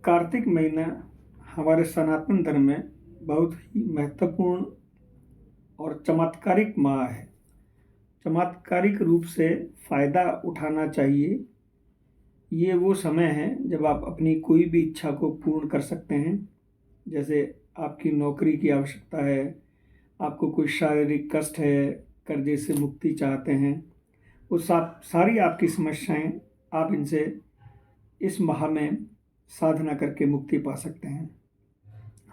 कार्तिक महीना हमारे सनातन धर्म में बहुत ही महत्वपूर्ण और चमत्कारिक माह है। चमत्कारिक रूप से फ़ायदा उठाना चाहिए। ये वो समय है जब आप अपनी कोई भी इच्छा को पूर्ण कर सकते हैं। जैसे आपकी नौकरी की आवश्यकता है, आपको कोई शारीरिक कष्ट है, कर्जे से मुक्ति चाहते हैं, वो सारी आपकी समस्याएं आप इनसे इस माह में साधना करके मुक्ति पा सकते हैं।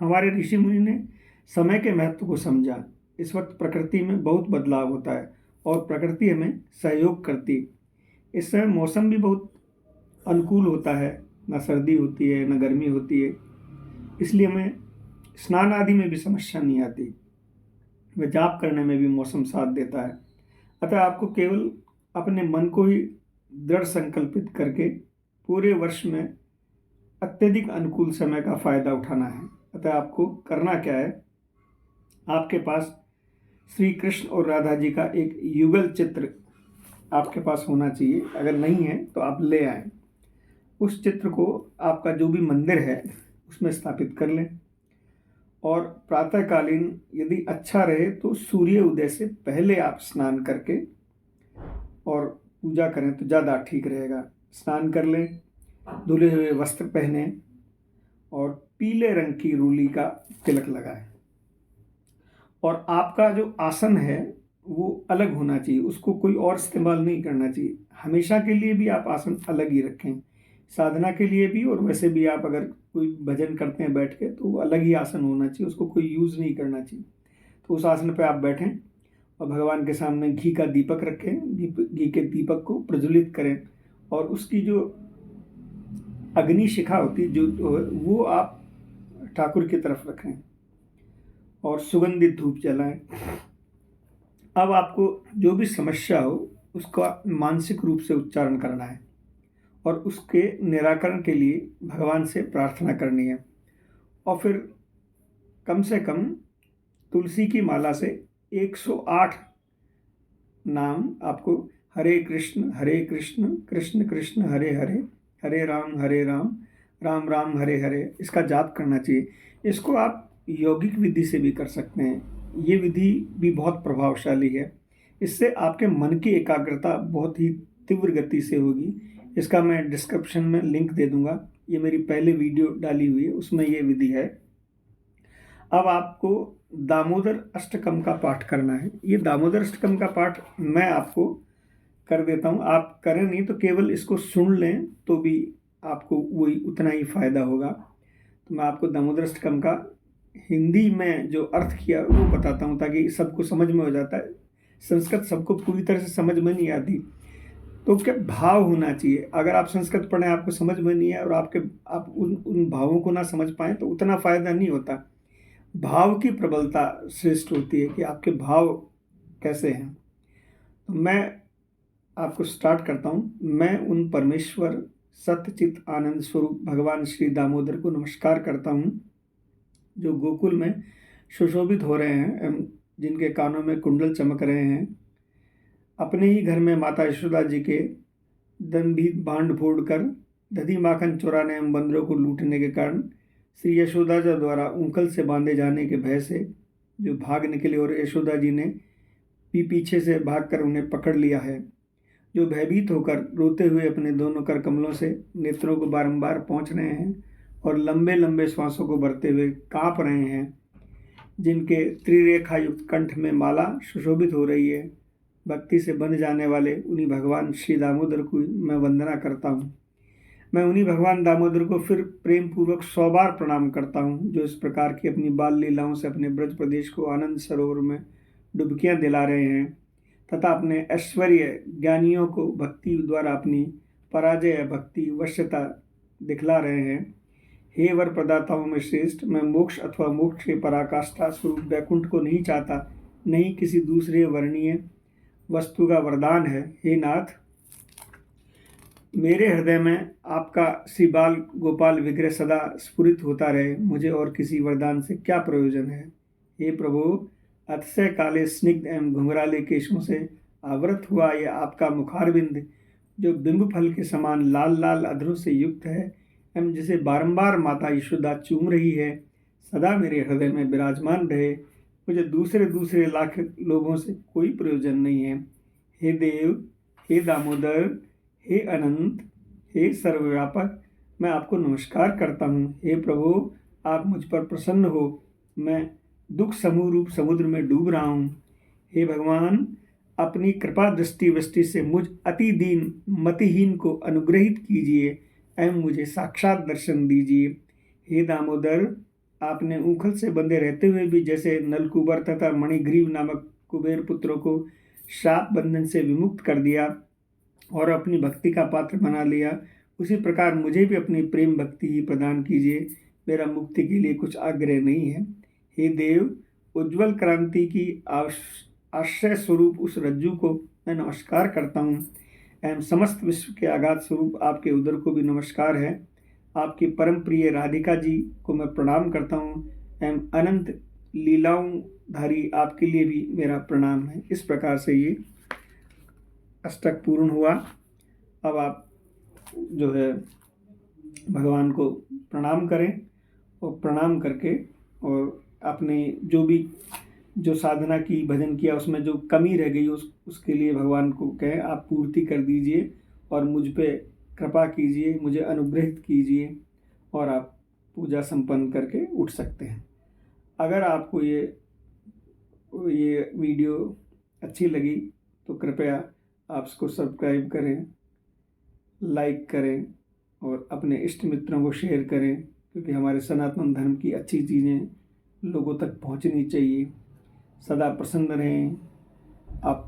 हमारे ऋषि मुनि ने समय के महत्व को समझा। इस वक्त प्रकृति में बहुत बदलाव होता है और प्रकृति हमें सहयोग करती है। इस समय मौसम भी बहुत अनुकूल होता है, ना सर्दी होती है ना गर्मी होती है, इसलिए हमें स्नान आदि में भी समस्या नहीं आती। व जाप करने में भी मौसम साथ देता है। अतः आपको केवल अपने मन को ही दृढ़ संकल्पित करके पूरे वर्ष में अत्यधिक अनुकूल समय का फ़ायदा उठाना है। अतः आपको करना क्या है, आपके पास श्री कृष्ण और राधा जी का एक युगल चित्र आपके पास होना चाहिए। अगर नहीं है तो आप ले आएं। उस चित्र को आपका जो भी मंदिर है उसमें स्थापित कर लें और प्रातःकालीन यदि अच्छा रहे तो सूर्य उदय से पहले आप स्नान करके और पूजा करें तो ज़्यादा ठीक रहेगा। स्नान कर लें, धुले हुए वस्त्र पहने और पीले रंग की रूली का तिलक लगाएं। और आपका जो आसन है वो अलग होना चाहिए, उसको कोई और इस्तेमाल नहीं करना चाहिए। हमेशा के लिए भी आप आसन अलग ही रखें, साधना के लिए भी और वैसे भी आप अगर कोई भजन करते हैं बैठ के तो वो अलग ही आसन होना चाहिए, उसको कोई यूज़ नहीं करना चाहिए। तो उस आसन पर आप बैठें और भगवान के सामने घी का दीपक रखें। घी के दीपक को प्रज्वलित करें और उसकी जो अग्नि शिखा होती है जो वो आप ठाकुर की तरफ रखें और सुगंधित धूप जलाएं। अब आपको जो भी समस्या हो उसका मानसिक रूप से उच्चारण करना है और उसके निराकरण के लिए भगवान से प्रार्थना करनी है। और फिर कम से कम तुलसी की माला से 108 नाम आपको हरे कृष्ण कृष्ण कृष्ण हरे हरे, हरे राम राम राम हरे हरे इसका जाप करना चाहिए। इसको आप यौगिक विधि से भी कर सकते हैं। ये विधि भी बहुत प्रभावशाली है। इससे आपके मन की एकाग्रता बहुत ही तीव्र गति से होगी। इसका मैं डिस्क्रिप्शन में लिंक दे दूंगा। ये मेरी पहले वीडियो डाली हुई है, उसमें ये विधि है। अब आपको दामोदर अष्टकम का पाठ करना है। ये दामोदर अष्टकम का पाठ मैं आपको कर देता हूँ, आप करें नहीं तो केवल इसको सुन लें तो भी आपको वही उतना ही फायदा होगा। तो मैं आपको दामोदर अष्टकम का हिंदी में जो अर्थ किया वो बताता हूँ ताकि सबको समझ में हो जाता है। संस्कृत सबको पूरी तरह से समझ में नहीं आती, तो क्या भाव होना चाहिए। अगर आप संस्कृत पढ़ें आपको समझ में नहीं है और आप उन भावों को ना समझ पाएँ तो उतना फ़ायदा नहीं होता। भाव की प्रबलता श्रेष्ठ होती है कि आपके भाव कैसे हैं। तो मैं आपको स्टार्ट करता हूँ। मैं उन परमेश्वर सत्यचित आनंद स्वरूप भगवान श्री दामोदर को नमस्कार करता हूँ जो गोकुल में सुशोभित हो रहे हैं एवं जिनके कानों में कुंडल चमक रहे हैं। अपने ही घर में माता यशोदा जी के दंभी बांड फोड़ कर दधी माखन चुराने एवं बंदरों को लूटने के कारण श्री यशोदा जी द्वारा ऊंकल से बांधे जाने के भय से जो भाग निकले और यशोदा जी ने भी पीछे से भागकर उन्हें पकड़ लिया है, जो भयभीत होकर रोते हुए अपने दोनों कर कमलों से नेत्रों को बारंबार पहुँच रहे हैं और लंबे लंबे श्वासों को भरते हुए काँप रहे हैं, जिनके त्रिरेखा युक्त कंठ में माला सुशोभित हो रही है। भक्ति से बंध जाने वाले उन्हीं भगवान श्री दामोदर को मैं वंदना करता हूँ। मैं उन्हीं भगवान दामोदर को फिर प्रेम पूर्वक 100 बार प्रणाम करता हूँ जो इस प्रकार की अपनी बाल लीलाओं से अपने ब्रज प्रदेश को आनंद सरोवर में डुबकियाँ दिला रहे हैं तथा अपने ऐश्वर्य ज्ञानियों को भक्ति द्वारा अपनी पराजय भक्ति वश्यता दिखला रहे हैं। हे वर प्रदाताओं में श्रेष्ठ, मैं मोक्ष अथवा मोक्ष के पराकाष्ठा स्वरूप वैकुंठ को नहीं चाहता, नहीं किसी दूसरे वर्णीय वस्तु का वरदान है। हे नाथ, मेरे हृदय में आपका श्री बाल गोपाल विग्रह सदा स्फुरित होता रहे, मुझे और किसी वरदान से क्या प्रयोजन है। हे प्रभु, अतिशय काले स्निग्ध एवं घुंघराले केशों से आवृत हुआ यह आपका मुखारविंद जो बिंब फल के समान लाल लाल अधरों से युक्त है, एवं जिसे बारंबार माता यशोदा चूम रही है, सदा मेरे हृदय में विराजमान रहे। मुझे दूसरे दूसरे लाख लोगों से कोई प्रयोजन नहीं है। हे देव, हे दामोदर, हे अनंत, हे सर्वव्यापक, मैं आपको नमस्कार करता हूँ। हे प्रभु, आप मुझ पर प्रसन्न हो। मैं दुख समूह रूप समुद्र में डूब रहा हूँ। हे भगवान, अपनी कृपा दृष्टि से मुझ अति दीन मतिहीन को अनुग्रहित कीजिए एवं मुझे साक्षात दर्शन दीजिए। हे दामोदर, आपने ऊखल से बंधे रहते हुए भी जैसे नलकुबर तथा मणिग्रीव नामक कुबेर पुत्रों को शाप बंधन से विमुक्त कर दिया और अपनी भक्ति का पात्र बना लिया, उसी प्रकार मुझे भी अपनी प्रेम भक्ति ही प्रदान कीजिए। मेरा मुक्ति के लिए कुछ आग्रह नहीं है। हे देव, उज्ज्वल क्रांति की आश्रय स्वरूप उस रज्जु को मैं नमस्कार करता हूँ एवं समस्त विश्व के आघात स्वरूप आपके उदर को भी नमस्कार है। आपकी परम प्रिय राधिका जी को मैं प्रणाम करता हूँ एवं अनंत लीलाओं धारी आपके लिए भी मेरा प्रणाम है। इस प्रकार से ये अष्टक पूर्ण हुआ। अब आप जो है भगवान को प्रणाम करें और प्रणाम करके और अपने जो साधना की, भजन किया, उसमें जो कमी रह गई उसके लिए भगवान को कहें आप पूर्ति कर दीजिए और मुझ पे कृपा कीजिए, मुझे अनुग्रहित कीजिए और आप पूजा संपन्न करके उठ सकते हैं। अगर आपको ये वीडियो अच्छी लगी तो कृपया आप इसको सब्सक्राइब करें, लाइक करें और अपने इष्ट मित्रों को शेयर करें, क्योंकि हमारे सनातन धर्म की अच्छी चीज़ें लोगों तक पहुंचनी चाहिए। सदा प्रसन्न रहें, आप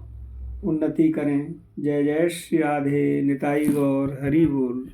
उन्नति करें। जय जय श्री राधे, निताई गौर, हरि बोल।